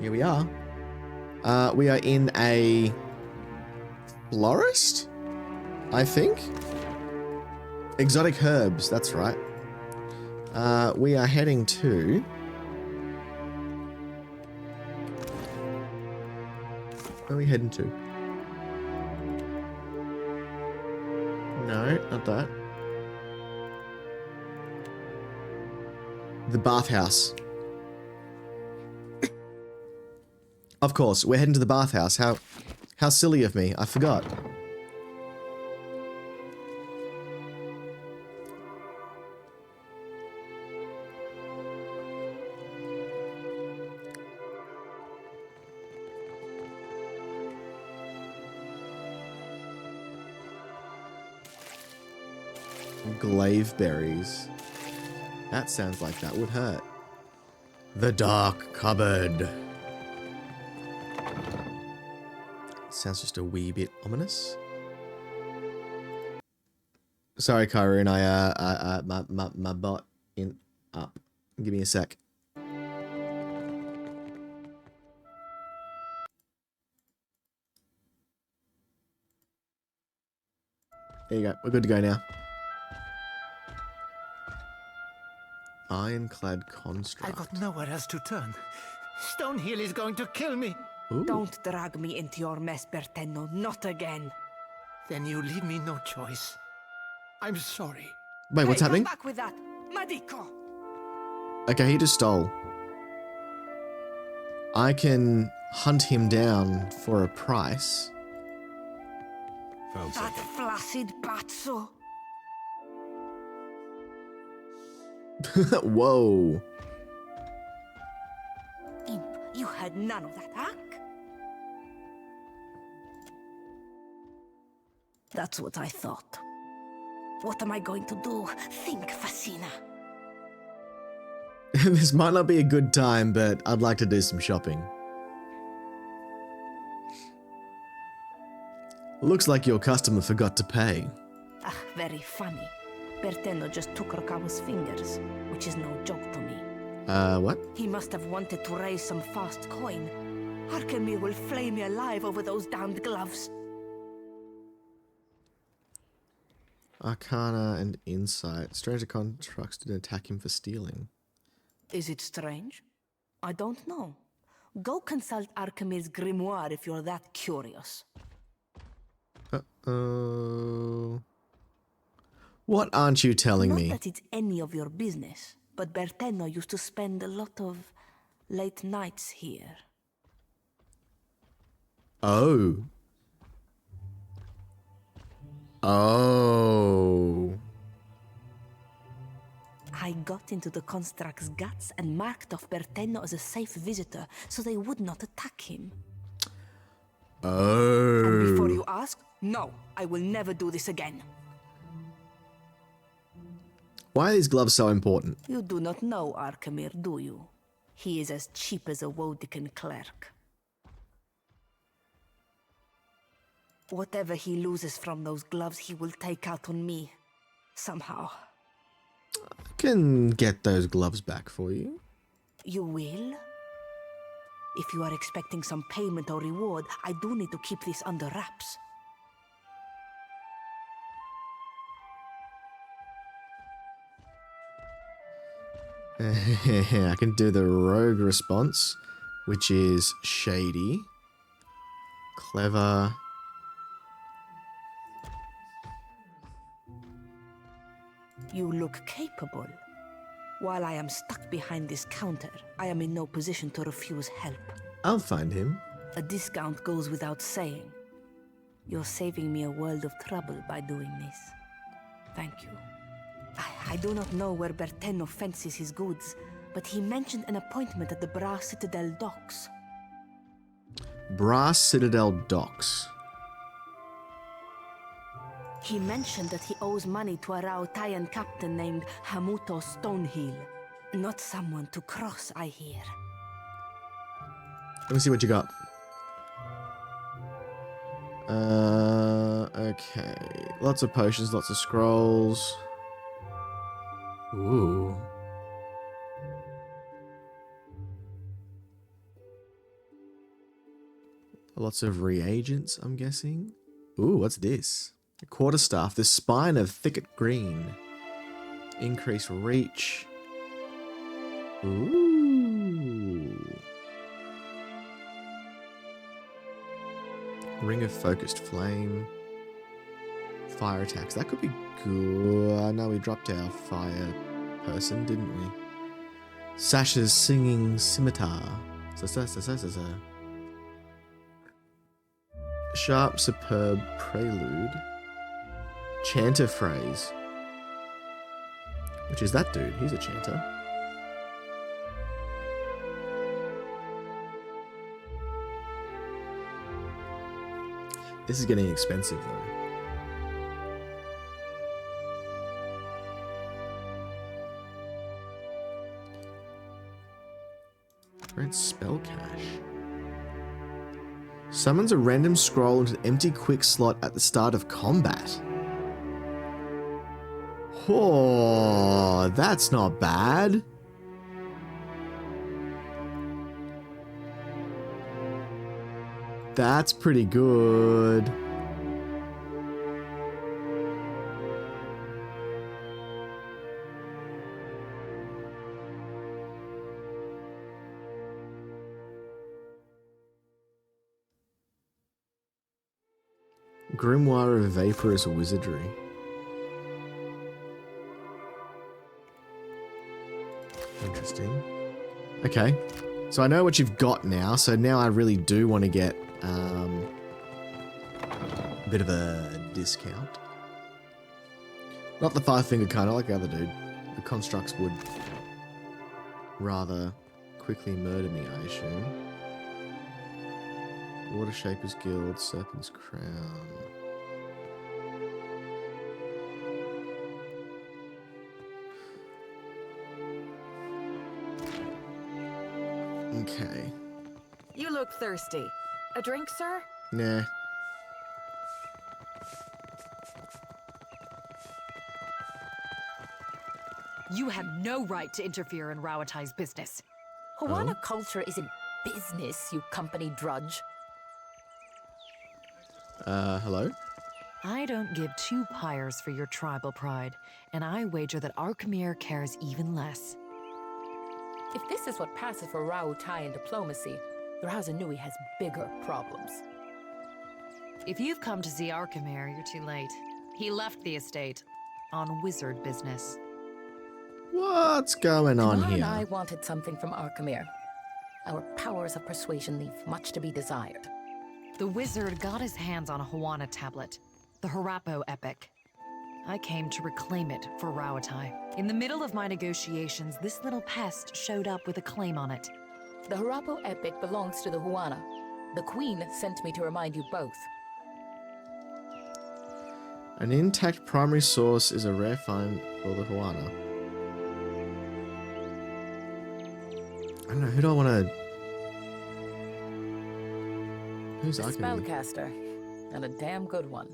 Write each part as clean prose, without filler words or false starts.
Here we are. We are in a florist, I think. Exotic herbs, that's right. We are heading to... Where are we heading to? No, not that. The Bathhouse. Of course, we're heading to the Bathhouse. How silly of me. I forgot. Glaive berries. That sounds like that would hurt. The dark cupboard. Sounds just a wee bit ominous. Sorry, Kyrene, my bot in up. Give me a sec. There you go. We're good to go now. Ironclad construct. I got nowhere else to turn. Stonehill is going to kill me. Ooh. Don't drag me into your mess, Bertenno. Not again. Then you leave me no choice. I'm sorry. Wait, what's happening? Come back with that, Madiko. Okay, he just stole. I can hunt him down for a price. Found That something. flaccid pazzo. Whoa. Imp, you had none of that, huh? That's what I thought. What am I going to do? Think, Fascina. This might not be a good time, but I'd like to do some shopping. Looks like your customer forgot to pay. Ah, very funny. Bertenno just took Rakawa's fingers, which is no joke to me. What? He must have wanted to raise some fast coin. Arkemir will flay me alive over those damned gloves. Arcana and Insight. Stranger constructs didn't attack him for stealing. Is it strange? I don't know. Go consult Arkemir's grimoire if you're that curious. Uh-oh. What aren't you telling me? Not that it's any of your business, but Bertenno used to spend a lot of late nights here. Oh. Oh. I got into the construct's guts and marked off Bertenno as a safe visitor so they would not attack him. Oh. And before you ask, no, I will never do this again. Why are these gloves so important? You do not know Arkemir, do you? He is as cheap as a Wodican clerk. Whatever he loses from those gloves, he will take out on me. Somehow. I can get those gloves back for you. You will? If you are expecting some payment or reward, I do need to keep this under wraps. I can do the rogue response, which is shady, clever. You look capable. While I am stuck behind this counter, I am in no position to refuse help. I'll find him. A discount goes without saying. You're saving me a world of trouble by doing this. Thank you. I do not know where Bertenno fences his goods, but he mentioned an appointment at the Brass Citadel docks. Brass Citadel docks. He mentioned that he owes money to a Raotayan captain named Hamuto Stonehill. Not someone to cross, I hear. Let me see what you got. Okay. Lots of potions, lots of scrolls. Ooh. Lots of reagents, I'm guessing. Ooh, what's this? A quarterstaff. The spine of thicket green. Increase reach. Ooh. Ring of focused flame. Fire attacks. That could be good. No, we dropped our fire person, didn't we? Sasha's singing scimitar. Sharp, superb prelude. Chanter phrase. Which is that dude. He's a chanter. This is getting expensive though. Red spell cache. Summons a random scroll into an empty quick slot at the start of combat. Oh, that's not bad. That's pretty good. Grimoire of Vaporous Wizardry. Interesting. Okay. So I know what you've got now, so now I really do want to get a bit of a discount. Not the five-finger kind, I like the other dude. The constructs would rather quickly murder me, I assume. Water Shaper's Guild, Serpent's Crown. Okay. You look thirsty. A drink, sir? Nah. You have no right to interfere in Rauatai's business. Huana culture isn't business, you company drudge. Hello? I don't give two pyres for your tribal pride, and I wager that Arkemir cares even less. If this is what passes for Rauatai in diplomacy, Rauza Nui has bigger problems. If you've come to see Arkemir, you're too late. He left the estate on wizard business. What's going on Tamar and here? I wanted something from Arkemir. Our powers of persuasion leave much to be desired. The wizard got his hands on a Huana tablet, the Harapo epic. I came to reclaim it for Rauatai. In the middle of my negotiations, this little pest showed up with a claim on it. The Harapo epic belongs to the Huana. The Queen sent me to remind you both. An intact primary source is a rare find for the Huana. I don't know, who do I want to... Who's A Arkemir? spellcaster, and a damn good one.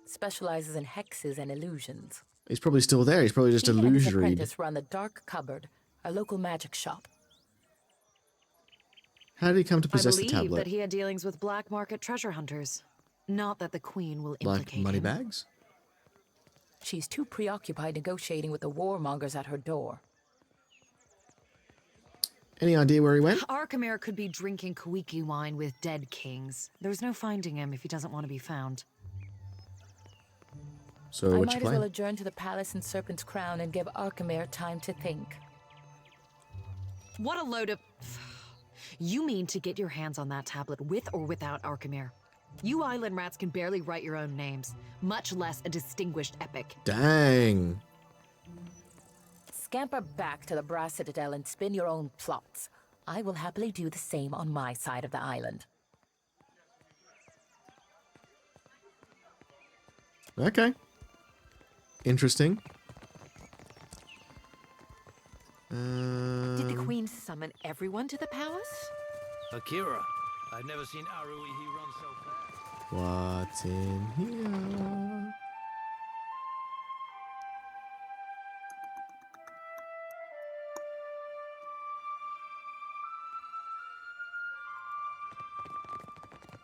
Specializes in hexes and illusions. He's probably still there. He's probably just He and his illusory. apprentice run the Dark Cupboard, a local magic shop. How did he come to I possess the believe tablet? that he had dealings with black market treasure hunters. Not that the Queen will Like implicate money him. bags? She's too preoccupied negotiating with the warmongers at her door. Any idea where he went? Arkemir could be drinking Kuiki wine with dead kings. There's no finding him if he doesn't want to be found. So I what's might your as well plan? adjourn to the palace in Serpent's Crown and give Arkemir time to think. What a load of... You mean to get your hands on that tablet with or without Arkemir? You island rats can barely write your own names, much less a distinguished epic. Dang. Scamper back to the Brass Citadel and spin your own plots. I will happily do the same on my side of the island. Okay. Interesting. Did the Queen summon everyone to the palace? Akira, I've never seen Arui he run so fast. What's in here?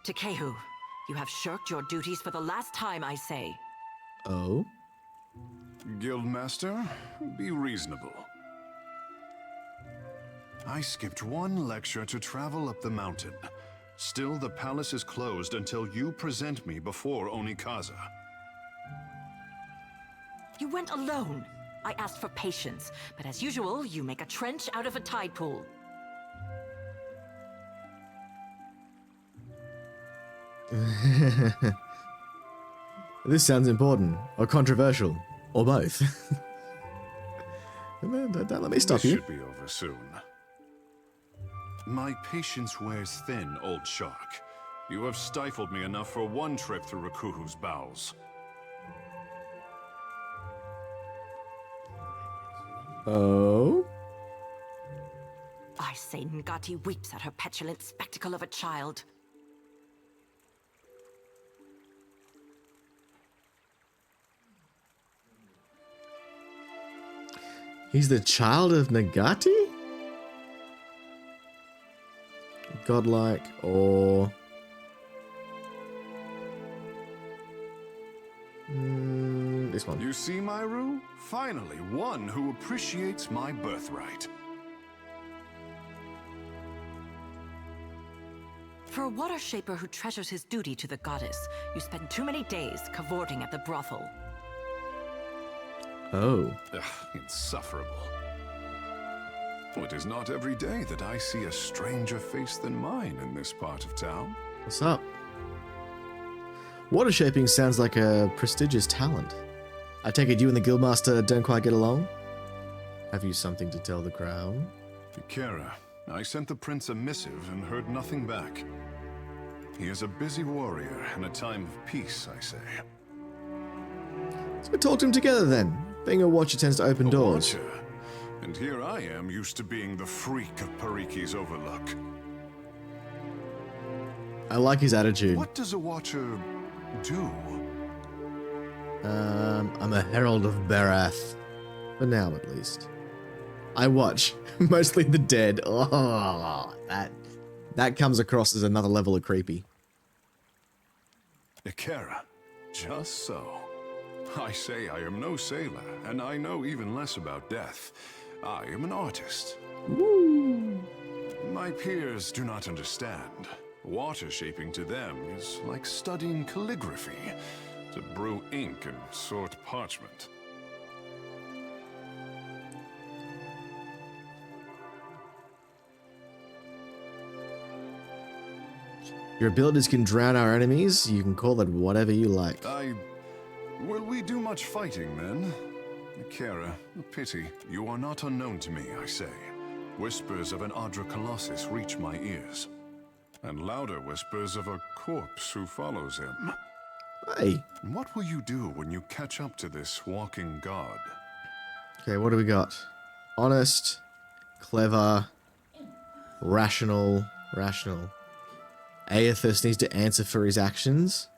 Tekehu, you have shirked your duties for the last time, I say. Oh? Guildmaster, be reasonable. I skipped one lecture to travel up the mountain. Still, the palace is closed until you present me before Onikaza. You went alone. I asked for patience, but as usual, you make a trench out of a tide pool. This sounds important, or controversial, or both. Don't let me stop This you. should be over soon. My patience wears thin, old shark. You have stifled me enough for one trip through Rakuhu's bowels. Oh? I say Ngati weeps at her petulant spectacle of a child. He's the child of Nagati? Godlike, or... this one. You see, Myru? Finally, one who appreciates my birthright. For a water shaper who treasures his duty to the goddess, you spend too many days cavorting at the brothel. Oh. Ugh, insufferable. It is not every day that I see a stranger face than mine in this part of town. What's up? Water shaping sounds like a prestigious talent. I take it you and the guildmaster don't quite get along? Have you something to tell the crown? Kara, I sent the prince a missive and heard nothing back. He is a busy warrior in a time of peace, I say. So we talk to him together then. Being a watcher tends to open doors. Watcher. And here I am, used to being the freak of Pariki's overlook. I like his attitude. What does a watcher do? I'm a herald of Barath. For now, at least. I watch. Mostly the dead. Oh, that comes across as another level of creepy. Ikara, just so. I say I am no sailor, and I know even less about death. I am an artist. Woo! My peers do not understand. Water shaping to them is like studying calligraphy, to brew ink and sort parchment. Your abilities can drown our enemies. You can call it whatever you like. Will we do much fighting, then? Kara, a pity. You are not unknown to me, I say. Whispers of an Adra Colossus reach my ears. And louder whispers of a corpse who follows him. Hey. What will you do when you catch up to this walking god? Okay, what do we got? Honest, clever, rational. Aethys needs to answer for his actions.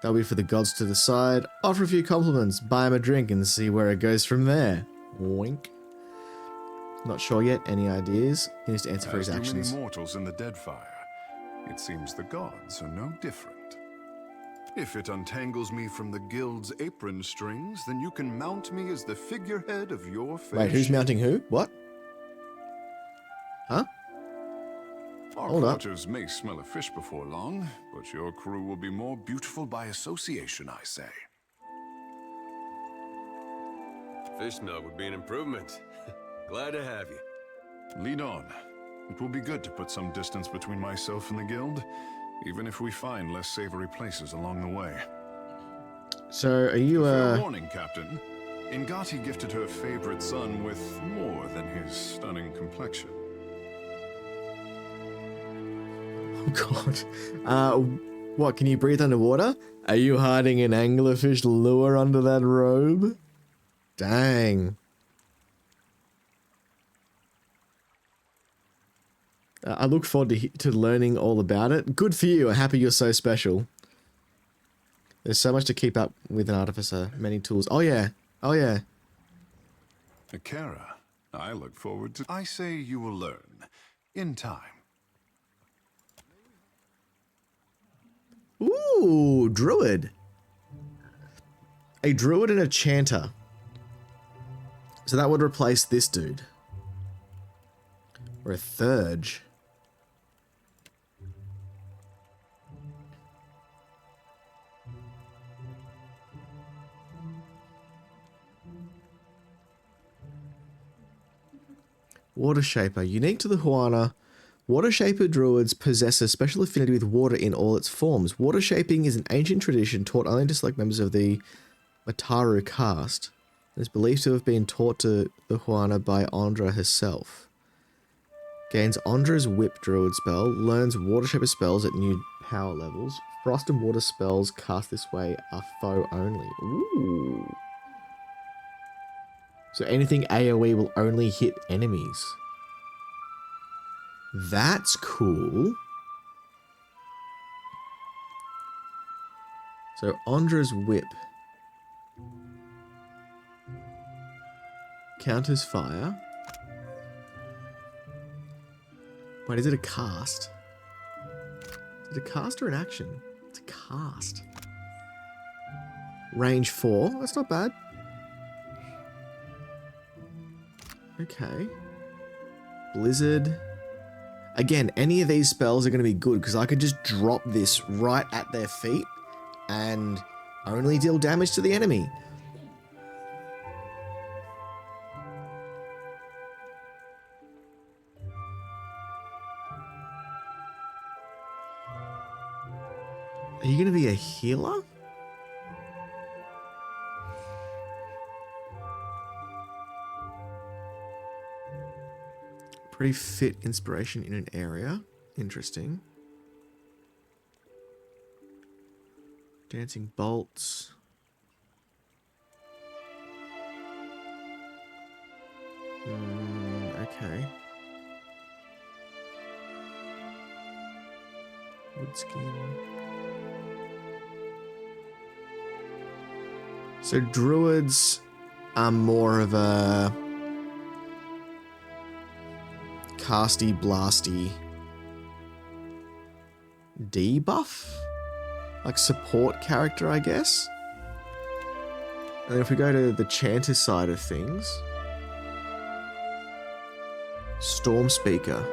That'll be for the gods to decide. Offer a few compliments, buy him a drink, and see where it goes from there. Wink. Not sure yet. Any ideas? He needs to answer for his actions. As do many mortals in the Deadfire, it seems the gods are no different. If it untangles me from the guild's apron strings, then you can mount me as the figurehead of your fair Wait, who's ship. mounting who? What? Huh? Our Hold up. quarters may smell of fish before long, but your crew will be more beautiful by association, I say. Fish smell would be an improvement. Glad to have you. Lead on. It will be good to put some distance between myself and the guild, even if we find less savory places along the way. So, are you, Fair warning, Captain. Ngati gifted her favorite son with more than his stunning complexion. Oh god. What, can you breathe underwater? Are you hiding an anglerfish lure under that robe? Dang. I look forward to learning all about it. Good for you. I'm happy you're so special. There's so much to keep up with an artificer. Many tools. Oh yeah. Oh yeah. Kara, I look forward to... I say you will learn. In time. Ooh, druid. A druid and a chanter. So that would replace this dude. Or a thurge. Water Shaper. Unique to the Huana, Water Shaper druids possess a special affinity with water in all its forms. Water shaping is an ancient tradition taught only to select members of the Mataru caste. It is believed to have been taught to the Huana by Andra herself. Gains Andra's Whip druid spell. Learns Water Shaper spells at new power levels. Frost and water spells cast this way are foe only. Ooh. So anything AoE will only hit enemies. That's cool. So Andra's Whip counters fire. Wait, is it a cast? Is it a cast or an action? It's a cast. Range 4. That's not bad. Okay. Blizzard. Again, any of these spells are going to be good because I could just drop this right at their feet and only deal damage to the enemy. Are you going to be a healer? Pretty fit inspiration in an area. Interesting. Dancing bolts. Okay. Wood skin. So druids are more of a casty blasty debuff, like support character, I guess. And then if we go to the chanter side of things, Storm Speaker.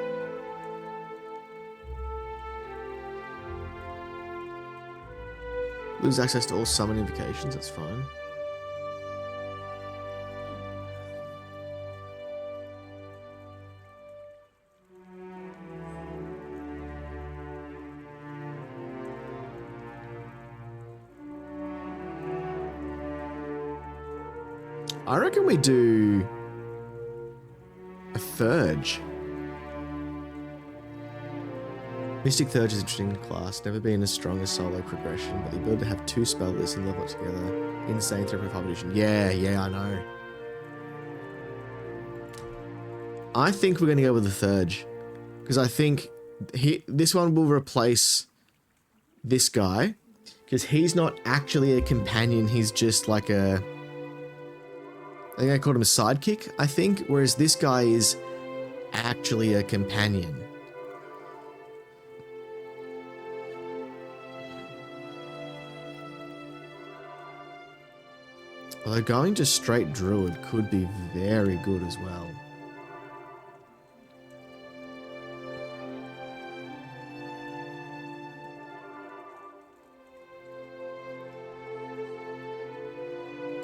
Lose access to all summon invocations, that's fine. I reckon we do a Thurge. Mystic Thurge is an interesting class, never been as strong as solo progression, but the ability to have two spell lists and level up together. Insane 3.5 edition. Yeah, I know. I think we're going to go with the Thurge. Because I think this one will replace this guy. Because he's not actually a companion, he's just like a... I think I called him a sidekick, I think. Whereas this guy is actually a companion. Although going to straight druid could be very good as well.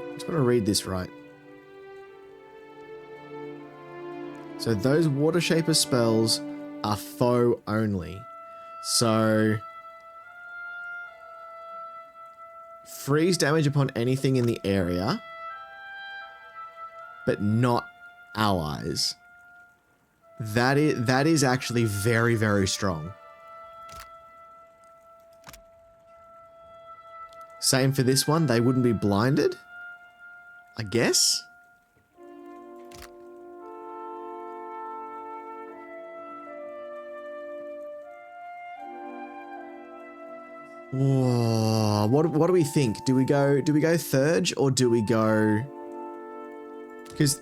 I just want to read this right. So those Water Shaper spells are foe only. So freeze damage upon anything in the area, but not allies. That is actually very, very strong. Same for this one, they wouldn't be blinded, I guess. Whoa, what do we think? Do we go Thurge or do we go... Because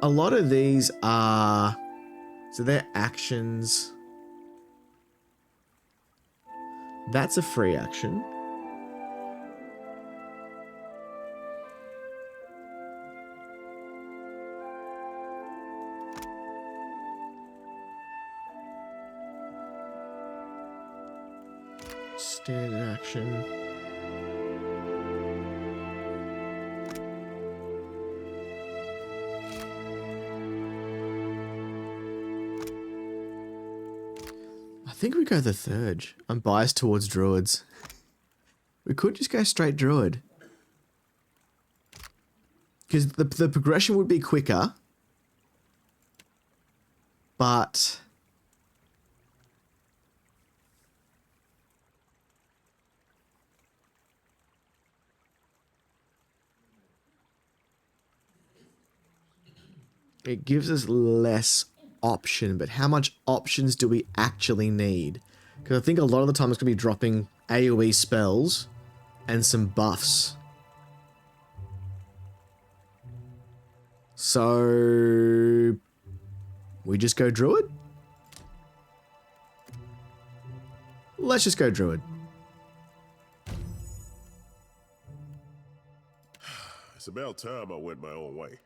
a lot of these are So their actions. That's a free action. Standard action. I think we go the third. I'm biased towards druids. We could just go straight druid. Because the progression would be quicker. But it gives us less option, but how much options do we actually need? Because I think a lot of the time it's going to be dropping AoE spells and some buffs. So we just go druid? Let's just go druid. It's about time I went my own way.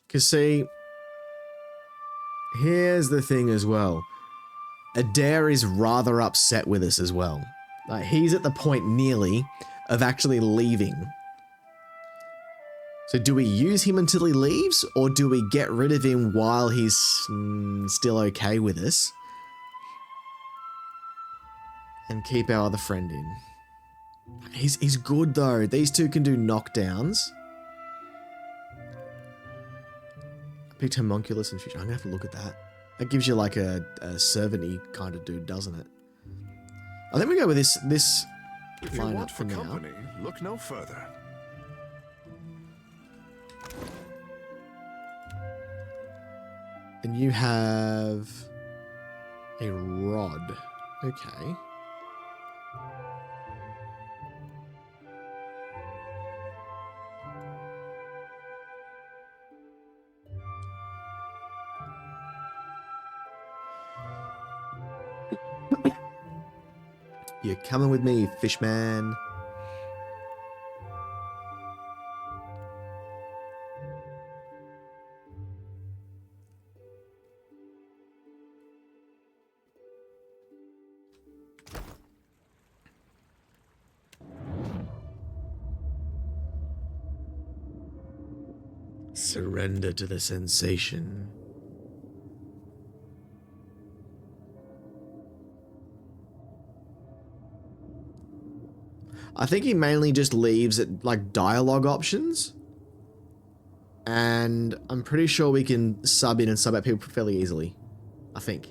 Because see, here's the thing as well. Adair is rather upset with us as well. Like, he's at the point nearly of actually leaving. So do we use him until he leaves, or do we get rid of him while he's still okay with us? And keep our other friend in. He's good though. These two can do knockdowns. Picked homunculus in future. I'm gonna have to look at that. That gives you like a servant-y kind of dude, doesn't it? I think we go with this If you lineup want for for now. company, look no further. And you have a rod. Okay. You're coming with me, fishman. Surrender to the sensation. I think he mainly just leaves at like dialogue options. And I'm pretty sure we can sub in and sub out people fairly easily. I think.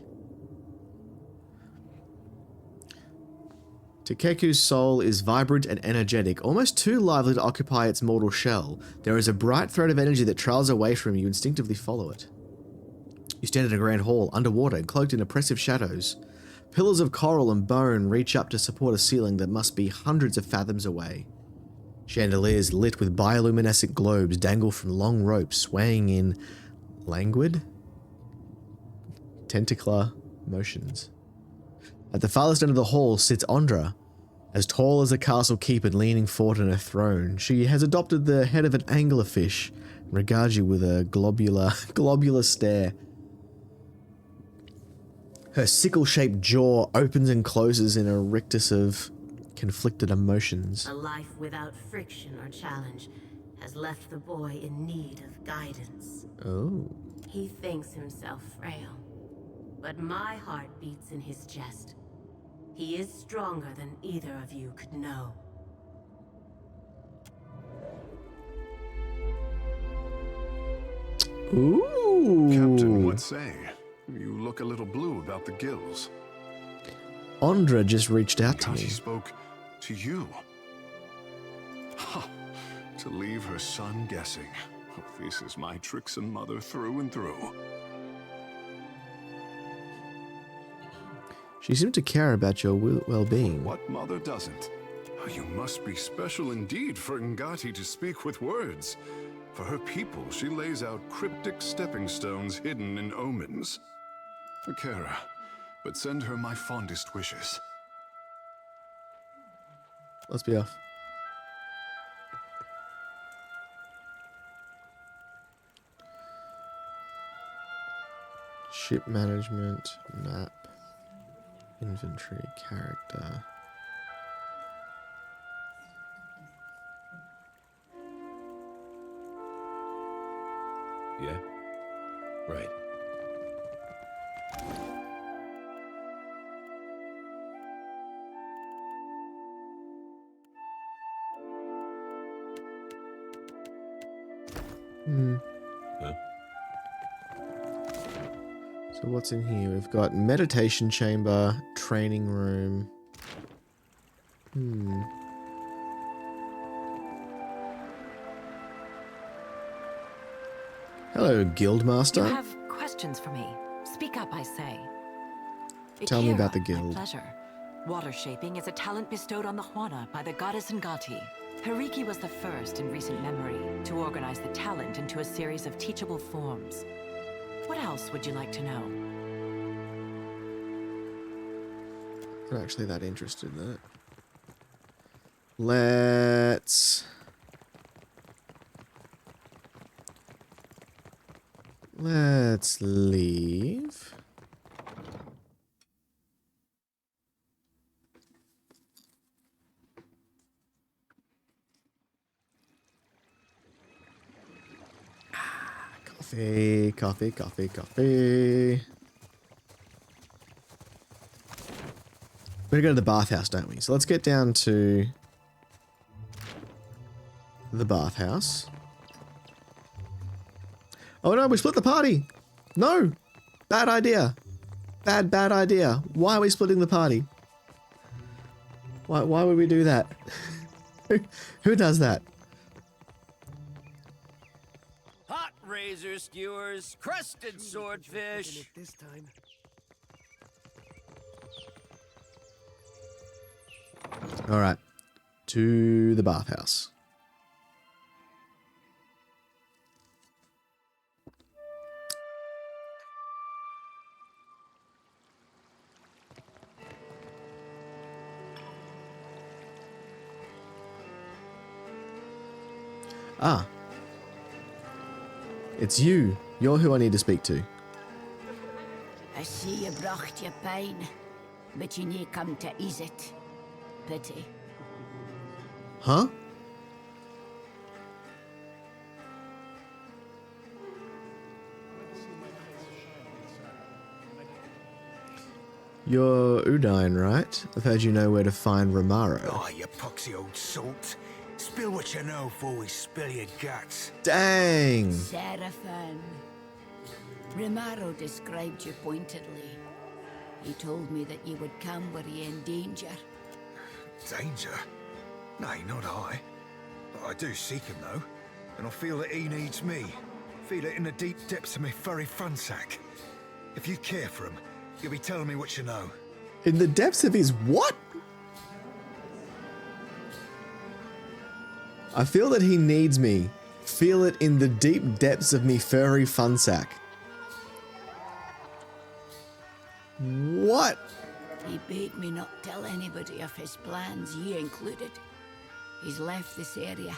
Takeku's soul is vibrant and energetic, almost too lively to occupy its mortal shell. There is a bright thread of energy that trails away from you. You instinctively follow it. You stand in a grand hall, underwater, cloaked in oppressive shadows. Pillars of coral and bone reach up to support a ceiling that must be hundreds of fathoms away. Chandeliers lit with bioluminescent globes dangle from long ropes, swaying in languid, tentacular motions. At the farthest end of the hall sits Ondra, as tall as a castle keep and leaning forward on her throne. She has adopted the head of an anglerfish and regards you with a globular stare. Her sickle-shaped jaw opens and closes in a rictus of conflicted emotions. A life without friction or challenge has left the boy in need of guidance. Oh. He thinks himself frail, but my heart beats in his chest. He is stronger than either of you could know. Ooh. Captain, what say? You look a little blue about the gills. Ondra just reached out to God, me. he spoke to you. Ha! To leave her son guessing. This is my tricksome mother through and through. She seemed to care about your well-being. What mother doesn't? Oh, you must be special indeed for Ngati to speak with words. For her people, she lays out cryptic stepping stones hidden in omens. Akira, but send her my fondest wishes. Let's be off. Ship management, map, inventory, character. Yeah? Right. Huh? So what's in here? We've got meditation chamber, training room. Hello, Guildmaster. You have questions for me? Speak up, I say. Tell me about the Akira, guild. My pleasure. Water shaping is a talent bestowed on the Huana by the goddess Ngati. Hariki was the first in recent memory to organize the talent into a series of teachable forms. What else would you like to know? I'm not actually that interested in it. Let's leave. Coffee, coffee, coffee, coffee. We're gonna go to the bathhouse, don't we? So let's get down to the bathhouse. Oh no, we split the party. No, bad idea. Bad idea. Why are we splitting the party? Why would we do that? Who does that? Hot razor skewers, crusted swordfish. This time. All right, to the bathhouse. Ah. It's you. You're who I need to speak to. I see you bracht your pain, but you need come to ease it. Pity. Huh? You're Udine, right? I've heard you know where to find Romaro. Oh, you poxy old salt. Spill what you know before we spill your guts. Dang! Seraphim. Romaro described you pointedly. He told me that you would come were you in danger. Danger? Nay, not I. But I do seek him, though. And I feel that he needs me. Feel it in the deep depths of my furry funsack. If you care for him, you'll be telling me what you know. In the depths of his what? I feel that he needs me. Feel it in the deep depths of me furry funsack. What? He bade me not tell anybody of his plans, ye included. He's left this area,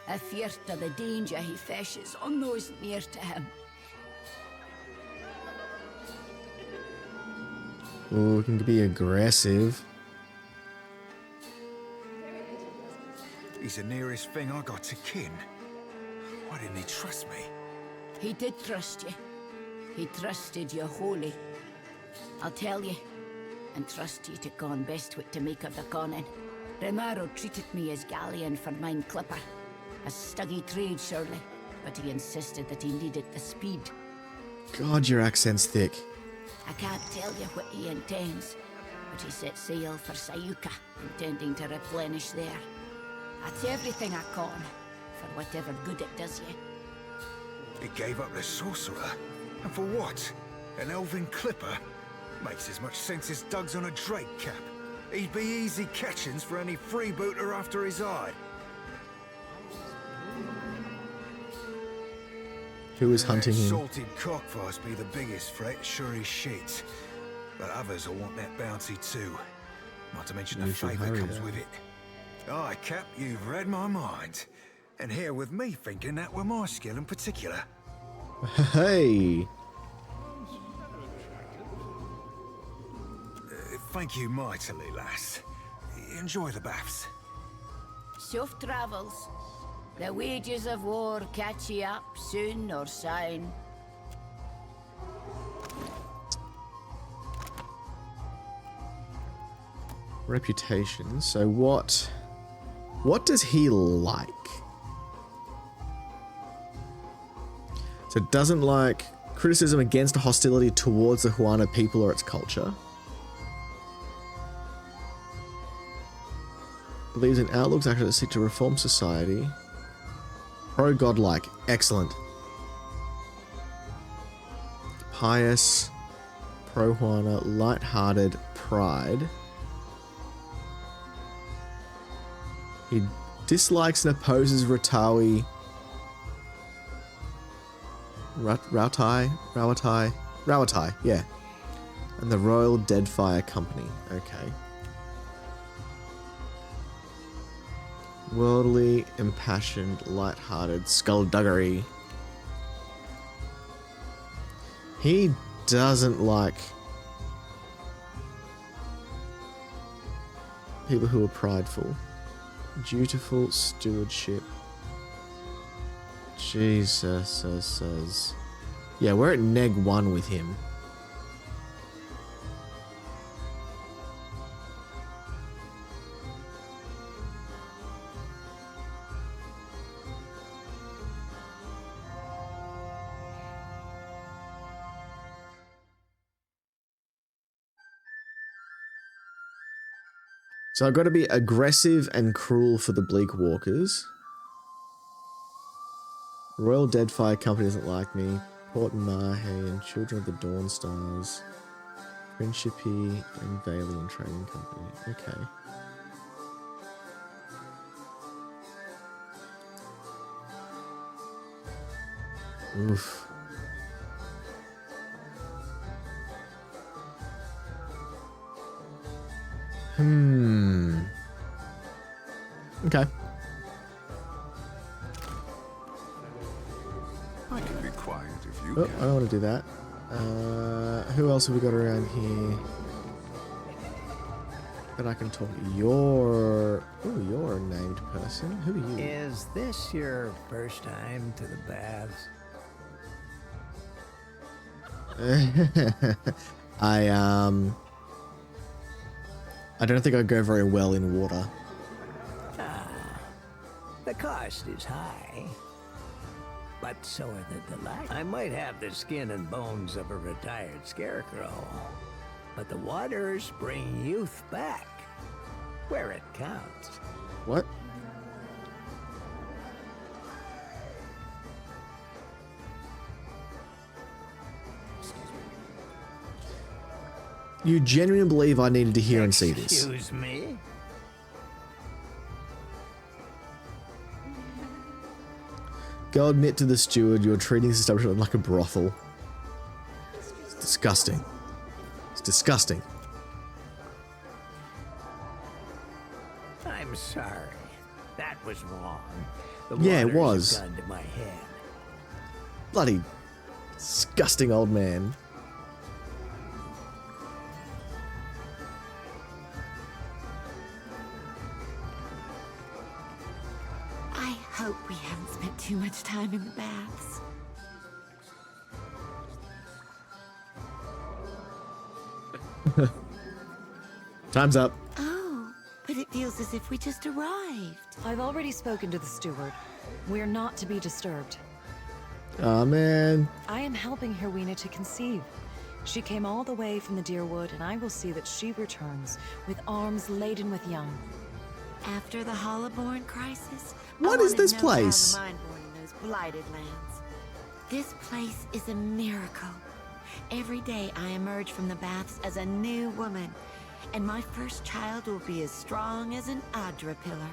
afeard of the danger he fishes on those near to him. Oh, he can be aggressive. He's the nearest thing I got to kin. Why didn't he trust me? He did trust you. He trusted you wholly. I'll tell you, and trust you to con best what to make of the conning. Romaro treated me as galleon for mine clipper. A stuggy trade, surely, but he insisted that he needed the speed. God, your accent's thick. I can't tell you what he intends, but he set sail for Sayuka, intending to replenish there. That's everything I con, for whatever good it does you. He gave up the sorcerer? And for what? An elven clipper? Makes as much sense as Doug's on a Drake cap. He'd be easy catchings for any freebooter after his hide. Who is hunting him? Salted cockfights be the biggest threat, sure as shit. But others will want that bounty too. Not to mention the favour comes with it. Aye, Cap, you've read my mind. And here with me thinking that were my skill in particular. Hey! Thank you mightily, lass. Enjoy the baths. Safe travels. The wages of war catch ye up soon or soon. Reputation. So what does he like? So it doesn't like criticism against hostility towards the Huana people or its culture. Believes in outlooks actually that seek to reform society. Pro-godlike. Excellent. Pious. Pro-Huana. Light-hearted. Pride. He dislikes and opposes Ratawi. Rawatai, yeah. And the Royal Deadfire Company. Okay. Worldly, impassioned, light-hearted, skullduggery. He doesn't like people who are prideful. Dutiful stewardship. Jesus. Yeah, we're at neg 1 with him. So I've got to be aggressive and cruel for the Bleak Walkers. Royal Deadfire Company doesn't like me. Port Mahe and Children of the Dawn Stars. Principe and Valian Trading Company. Okay. Oof. Okay. I can be quiet if you Oh, can. I don't want to do that. Who else have we got around here that I can talk to? You're a named person. Who are you? Is this your first time to the baths? I don't think I go very well in water. The cost is high, but so are the delights. I might have the skin and bones of a retired scarecrow, but the waters bring youth back, where it counts. What? You genuinely believe I needed to hear and see this? Excuse me? Go admit to the steward you're treating this establishment like a brothel. It's disgusting. It's disgusting. I'm sorry. That was wrong. The Yeah, it waters was. have gone to my head. Bloody disgusting old man. I hope we haven't spent too much time in the baths. Time's up. Oh, but it feels as if we just arrived. I've already spoken to the steward. We're not to be disturbed. Aw, man. I am helping Herwina to conceive. She came all the way from the Deerwood, and I will see that she returns with arms laden with young. After the Hollowborn crisis, What is this place? Mindborn in those blighted lands. This place is a miracle. Every day I emerge from the baths as a new woman, and my first child will be as strong as an Adra pillar.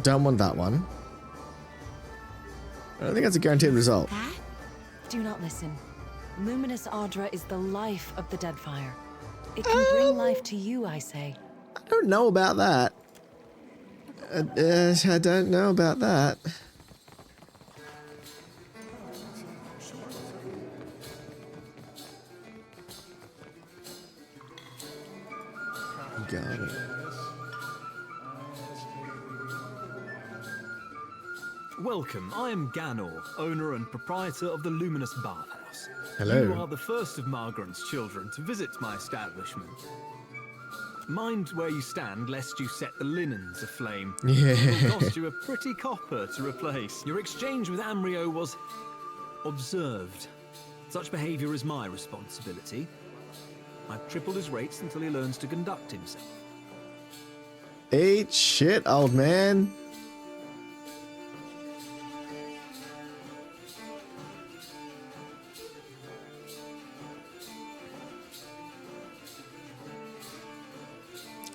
Don't want that one. I don't think that's a guaranteed result. That? Do not listen. Luminous Adra is the life of the Deadfire. It can bring life to you, I say. I don't know about that. I don't know about that. Got it. Welcome, I am Ganor, owner and proprietor of the Luminous Bathhouse. Hello. You are the first of Margaret's children to visit my establishment. Mind where you stand, lest you set the linens aflame. Yeah. It will cost you a pretty copper to replace. Your exchange with Amrio was observed. Such behavior is my responsibility. I've tripled his rates until he learns to conduct himself. Eat shit, old man.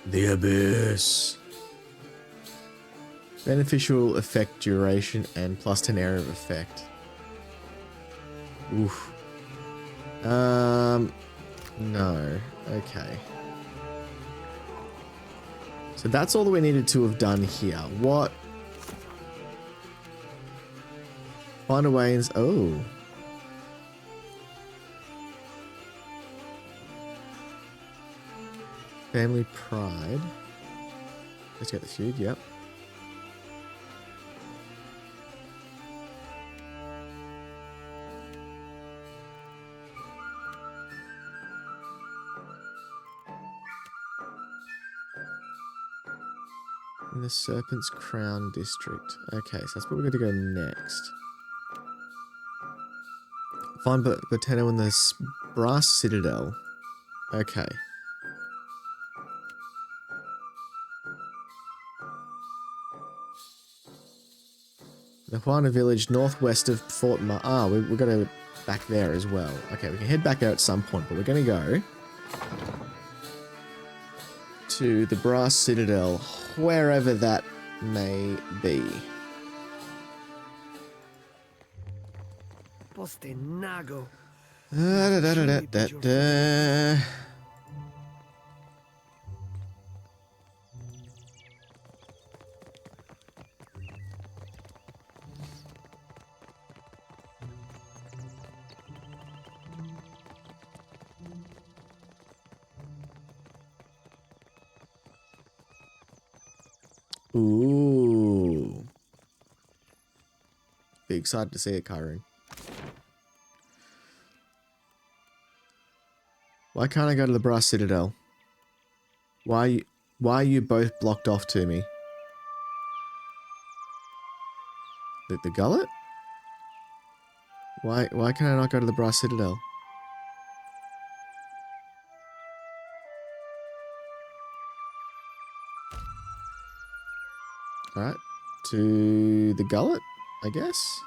The Abyss. Beneficial effect duration and plus 10 area of effect. Oof. No. Okay. So that's all that we needed to have done here. What? Find a way in... Oh. Family pride. Let's get the feud, yep. In the Serpent's Crown District. Okay, so that's where we're going to go next. Find Botano in the Brass Citadel. Okay. The Juana village northwest of Fort we've got to back there as well. Okay, we can head back there at some point, but we're going to go to the Brass Citadel, wherever that may be. Postinago. Ooh. Be excited to see it, Kyrene. Why can't I go to the Brass Citadel? Why are you both blocked off to me? The Gullet? Why can I not go to the Brass Citadel? Alright. To the Gullet, I guess?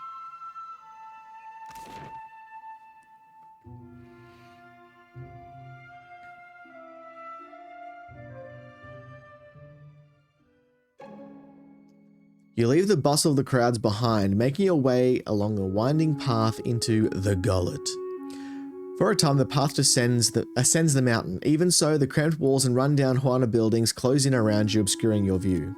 You leave the bustle of the crowds behind, making your way along a winding path into the Gullet. For a time, the path ascends the mountain. Even so, the cramped walls and run-down Juana buildings close in around you, obscuring your view.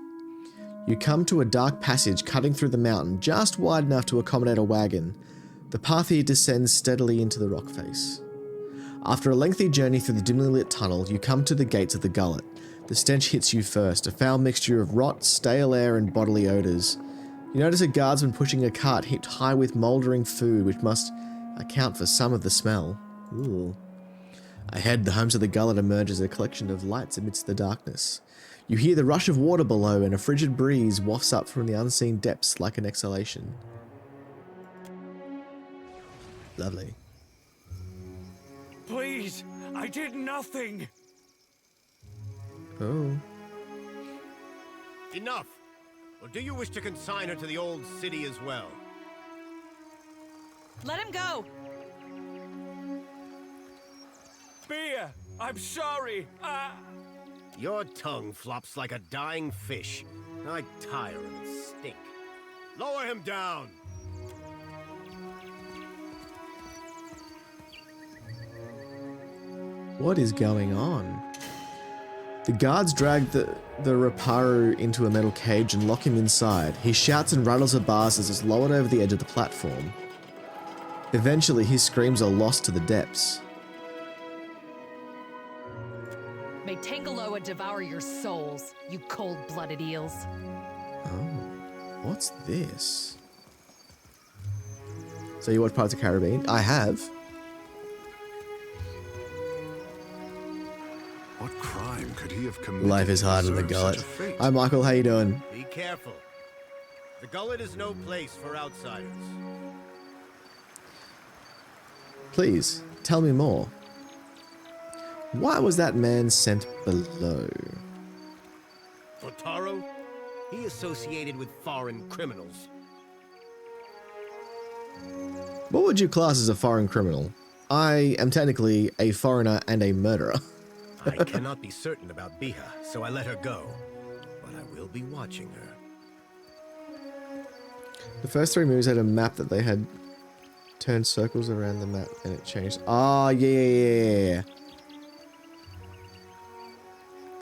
You come to a dark passage cutting through the mountain, just wide enough to accommodate a wagon. The path here descends steadily into the rock face. After a lengthy journey through the dimly lit tunnel, you come to the gates of the Gullet. The stench hits you first, a foul mixture of rot, stale air, and bodily odours. You notice a guardsman pushing a cart heaped high with mouldering food, which must account for some of the smell. Ooh. Ahead, the homes of the Gullet emerge as a collection of lights amidst the darkness. You hear the rush of water below, and a frigid breeze wafts up from the unseen depths like an exhalation. Lovely. Please, I did nothing. Oh. Enough! Or do you wish to consign her to the old city as well? Let him go! Beer! I'm sorry! Your tongue flops like a dying fish. I tire of its stink. Lower him down! What is going on? The guards drag the Raparu into a metal cage and lock him inside. He shouts and rattles at bars as it's lowered over the edge of the platform. Eventually, his screams are lost to the depths. May Tangaloa devour your souls, you cold-blooded eels. Oh, what's this? So you watch Pirates of the Caribbean? I have. What crime could he have committed? Life is hard in the to deserve gullet. such a fate? Hi Michael, how you doing? Be careful. The gullet is no place for outsiders. Please, tell me more. Why was that man sent below? Totaro? He associated with foreign criminals. What would you class as a foreign criminal? I am technically a foreigner and a murderer. I cannot be certain about Biha, so I let her go. But I will be watching her. The first three moves had a map that they had turned circles around the map and it changed. Oh, yeah.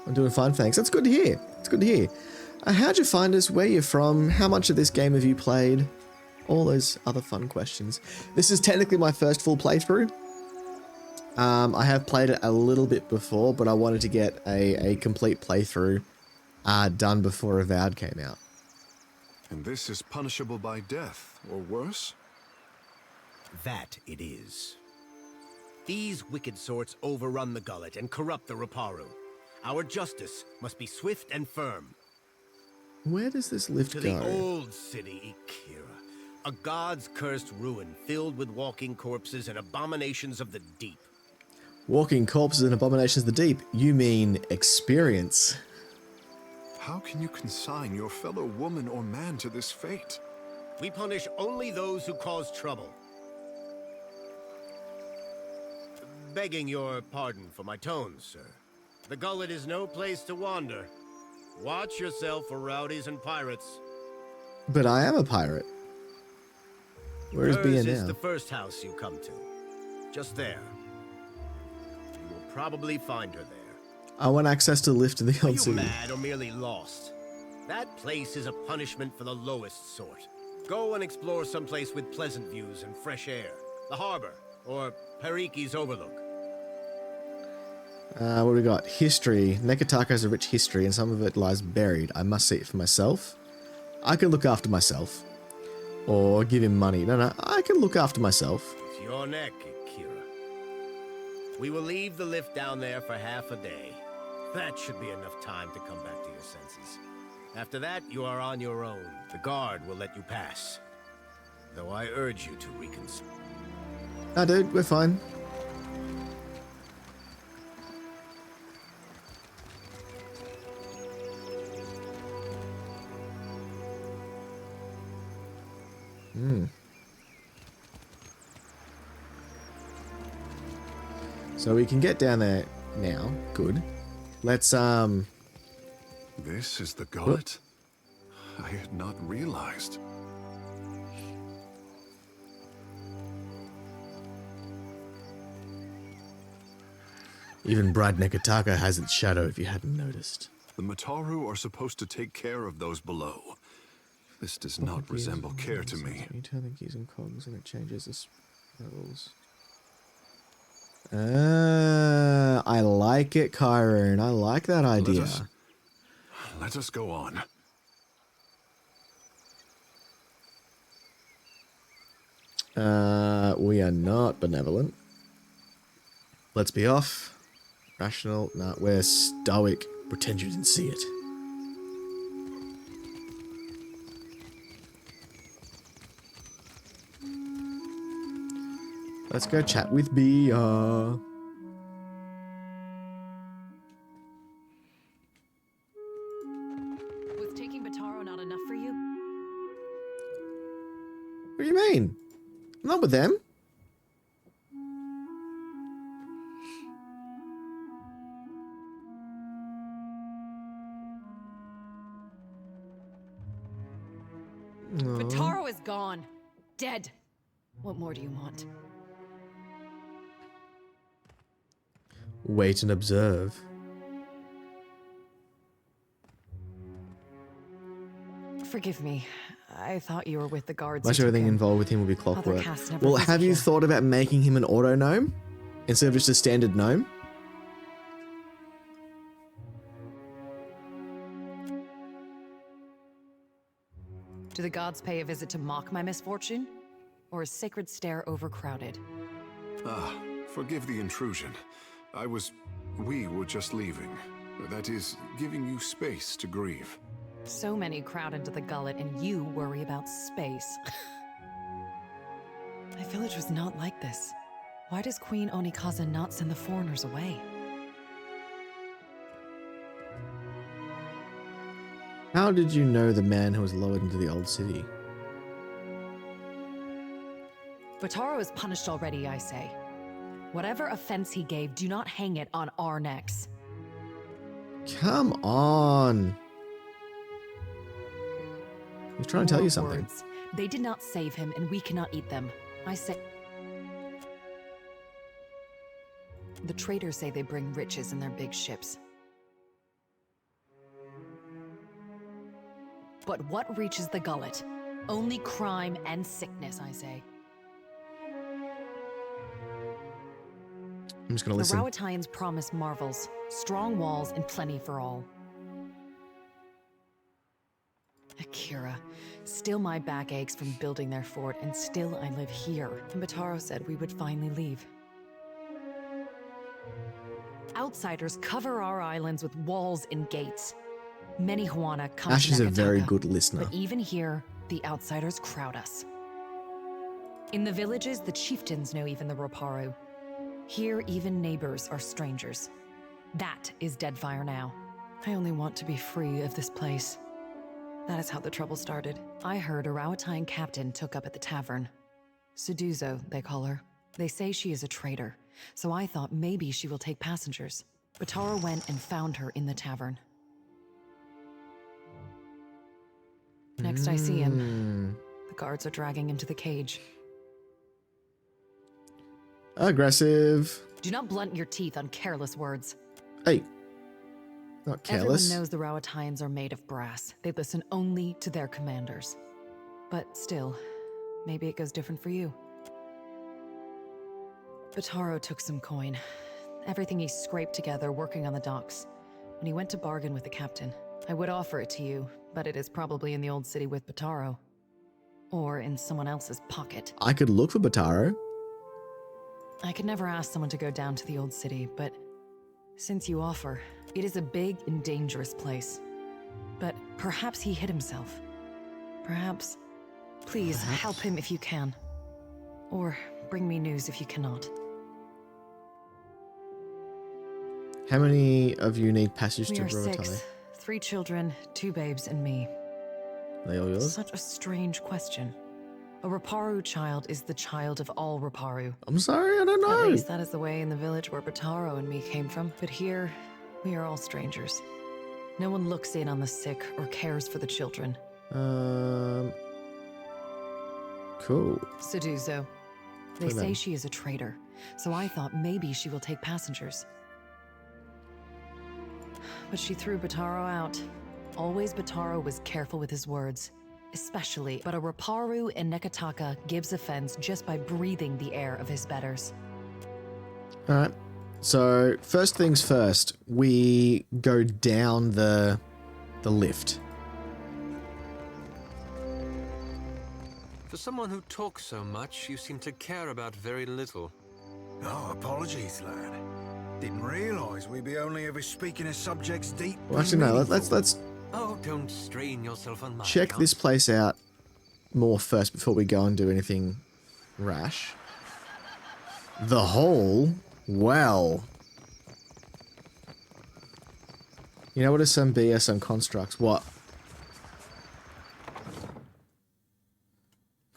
I'm doing fine, thanks. That's good to hear. It's good to hear. How'd you find us? Where you're from? How much of this game have you played? All those other fun questions. This is technically my first full playthrough. I have played it a little bit before, but I wanted to get a complete playthrough done before Avowed came out. And this is punishable by death, or worse? That it is. These wicked sorts overrun the gullet and corrupt the Raparu. Our justice must be swift and firm. Where does this lift to go? The old city, Ikira. A god's cursed ruin filled with walking corpses and abominations of the deep. Walking corpses and abominations of the deep? You mean experience? How can you consign your fellow woman or man to this fate? We punish only those who cause trouble. Begging your pardon for my tones, sir. The gullet is no place to wander. Watch yourself for rowdies and pirates. But I am a pirate. Where is Bia Hers now? is the first house you come to. Just there. You will probably find her there. I want access to the lift in the Are old you city. mad or merely lost? That place is a punishment for the lowest sort. Go and explore someplace with pleasant views and fresh air. The harbor, or Periki's Overlook. What do we got? History. Nekataka has a rich history and some of it lies buried. I must see it for myself. I can look after myself. Or give him money. No, I can look after myself. It's your neck, Kira. We will leave the lift down there for half a day. That should be enough time to come back to your senses. After that, you are on your own. The guard will let you pass. Though I urge you to reconsider. No, dude, we're fine. So we can get down there now. Good. Let's, This is the gullet? I had not realized. Even Bride Nekataka has its shadow if you hadn't noticed. The Mataru are supposed to take care of those below. This does not resemble care to me. You turn the keys and cogs and it changes the spells. I like it, Kyron. I like that idea. Let us go on. We are not benevolent. Let's be off. Rational. Nah, we're stoic. Pretend you didn't see it. Let's go chat with Bia. Was taking Bataro not enough for What do you mean? I'm not with them. Bataro is gone. Dead. What more do you want? Wait and observe. Forgive me. I thought you were with the guards. Much who took everything him. involved with him will be clockwork. cast never Well, visit have you you. thought about making him an auto gnome instead of just a standard gnome? Do the gods pay a visit to mock my misfortune? Or is Sacred Stair overcrowded? Ah, forgive the intrusion. We were just leaving. That is, giving you space to grieve. So many crowd into the gullet and you worry about space. My village was not like this. Why does Queen Onikaza not send the foreigners away? How did you know the man who was lowered into the old city? Bataro is punished already, I say. Whatever offense he gave, do not hang it on our necks. Come on. He's trying to tell you something. Words. They did not save him, and we cannot eat them. I say... The traders say they bring riches in their big ships. But what reaches the gullet? Only crime and sickness, I say. I'm just gonna listen. The Rowataians promise marvels, strong walls, and plenty for all. Akira, still my back aches from building their fort, and still I live here. And Bataro said we would finally leave. Outsiders cover our islands with walls and gates. Many Huana come Ash to is a very Nakataka, good listener. But even here, the outsiders crowd us. In the villages, the chieftains know even the Roparu. Here, even neighbors are strangers. That is Deadfire now. I only want to be free of this place. That is how the trouble started. I heard a Rowataian captain took up at the tavern. Suduzo, they call her. They say she is a traitor, so I thought maybe she will take passengers. Bataro went and found her in the tavern. Next I see him, the guards are dragging him to the cage. Aggressive. Do not blunt your teeth on careless words. Hey. Not careless. Everyone knows the Rowataians are made of brass. They listen only to their commanders. But still, maybe it goes different for you. Bataro took some coin. Everything he scraped together working on the docks. When he went to bargain with the captain. I would offer it to you, but it is probably in the old city with Bataro. Or in someone else's pocket. I could look for Bataro. I could never ask someone to go down to the old city, but since you offer, it is a big and dangerous place. But perhaps he hid himself. Perhaps. Please, help him if you can. Or bring me news if you cannot. How many of you need passage We to are Rorotai? 6. 3 children, 2 babes, and me. Are they all yours? Such a strange question. A Roparu child is the child of all Roparu. I'm sorry, I don't know. At least that is the way in the village where Bataro and me came from. But here, we are all strangers. No one looks in on the sick or cares for the children. Cool. Suduzo. They Who say then? she is a traitor, so I thought maybe she will take passengers. But she threw Bataro out. Always Bataro was careful with his words. Especially, but a Roparu in Nekataka gives offense just by breathing the air of his betters. Alright. So, first things first, we go down the lift. For someone who talks so much, you seem to care about very little. Oh, apologies, lad. Didn't realise we'd be only ever speaking of subjects deep. Well, actually, no, let's Oh, don't strain yourself on my check this place out more first before we go and do anything rash. The hole? Well. You know what is some BS on constructs? What?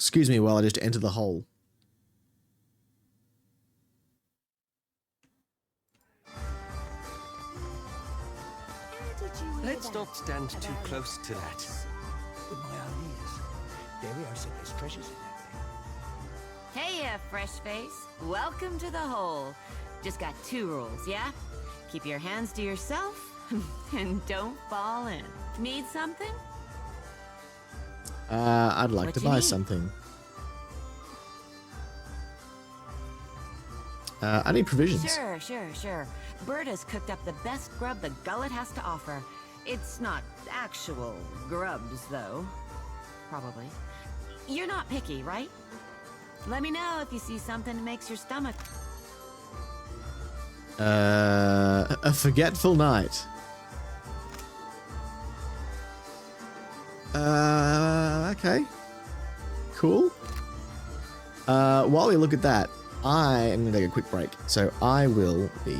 Excuse me while I just enter the hole. Let's not stand too close to that. With my own ears. There are said there's treasures in that thing. Hey, fresh face. Welcome to the hole. Just got 2 rules, yeah? Keep your hands to yourself and don't fall in. Need something? I'd like What to you buy need? something. I need provisions. Sure. Berta's cooked up the best grub the gullet has to offer. It's not actual grubs, though. Probably. You're not picky, right? Let me know if you see something that makes your stomach... A forgetful night. Okay. Cool. While we look at that, I am going to take a quick break. So I will be